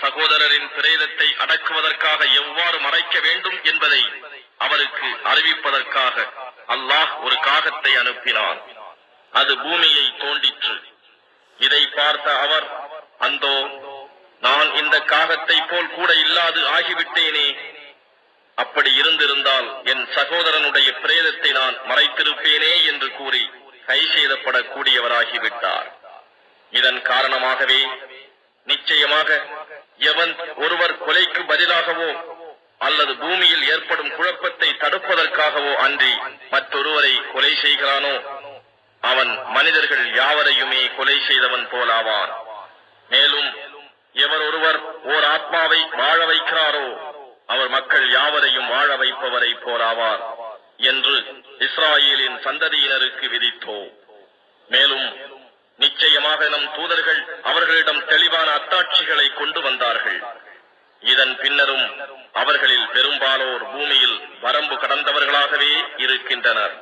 சகோதரரின் பிரேதத்தை அடக்குவதற்காக எவ்வாறு மறைக்க வேண்டும் என்பதை அவருக்கு அறிவிப்பதற்காக அல்லாஹ் ஒரு காகத்தை அனுப்பினான். அது பூமியை தோண்டிற்று. இதை பார்த்த அவர், அந்தோ நான் இந்த காகத்தை போல் கூட இல்லாது ஆகிவிட்டேனே, அப்படி இருந்திருந்தால் என் சகோதரனுடைய பிரேதத்தை நான் மறைத்திருப்பேனே என்று கூறி கை செய்தப்படக்கூடியவராகிவிட்டார். இதன் காரணமாகவே நிச்சயமாக எவன் ஒருவர் கொலைக்கு பதிலாகவோ அல்லது பூமியில் ஏற்படும் குழப்பத்தை தடுப்பதற்காகவோ அன்றி மற்றொருவரை கொலை செய்கிறானோ அவன் மனிதர்கள் யாவரையுமே கொலை செய்தவன் போலாவான். மேலும் எவர் ஒருவர் ஓர் ஆத்மாவை வாழ வைக்கிறாரோ அவர் மக்கள் யாவரையும் வாழ வைப்பவரை போலாவார் என்று இஸ்ராயேலின் சந்ததியினருக்கு விதித்தோம். மேலும் நிச்சயமாக நம் தூதர்கள் அவர்களிடம் தெளிவான அத்தாட்சிகளை கொண்டு வந்தார்கள். இதன் பின்னரும் அவர்களில் பெரும்பாலோர் பூமியில் வரம்பு கடந்தவர்களாகவே இருக்கின்றனர்.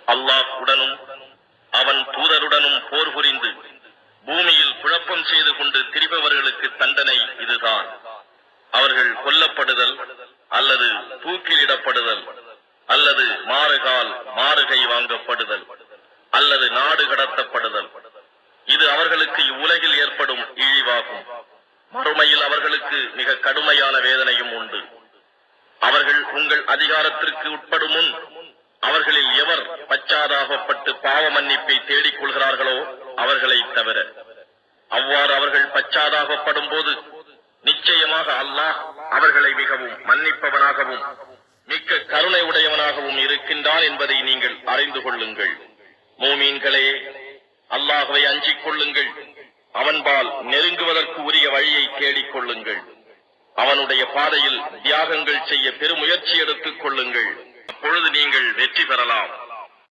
அல்லாஹ் உடனும் அவன் தூதருடனும் போர் புரிந்து பூமியில் குழப்பம் செய்து கொண்டு திரிபவர்களுக்கு தண்டனை இதுதான். அவர்கள் கொல்லப்படுதல் அல்லது தூக்கிலிடப்படுதல் அல்லது மாறுகால் மாறுகை வாங்கப்படுதல் அல்லது நாடு கடத்தப்படுதல். இது அவர்களுக்கு இவ்வுலகில் ஏற்படும் இழிவாகும். மறுமையில் அவர்களுக்கு மிக கடுமையான வேதனையும் உண்டு. அவர்கள் உங்கள் அதிகாரத்திற்கு உட்படும் முன் அவர்களில் எவர் பச்சாதாபப்பட்டு பாவ மன்னிப்பை தேடிக் கொள்கிறார்களோ அவர்களை தவிர, அவ்வாறு அவர்கள் பச்சாதாபப்படும் போது நிச்சயமாக அல்லாஹ் அவர்களை மிகவும் மன்னிப்பவனாகவும் மிக்க கருணை உடையவனாகவும் இருக்கின்றான் என்பதை நீங்கள் அறிந்து கொள்ளுங்கள். மூமீன்களே, அல்லாஹ்வை அஞ்சிக் கொள்ளுங்கள். அவன்பால் நெருங்குவதற்கு உரிய வழியை தேடிக் கொள்ளுங்கள். அவனுடைய பாதையில் தியாகங்கள் செய்ய பெருமுயற்சி எடுத்துக் கொள்ளுங்கள். அப்பொழுது நீங்கள் வெற்றி பெறலாம்.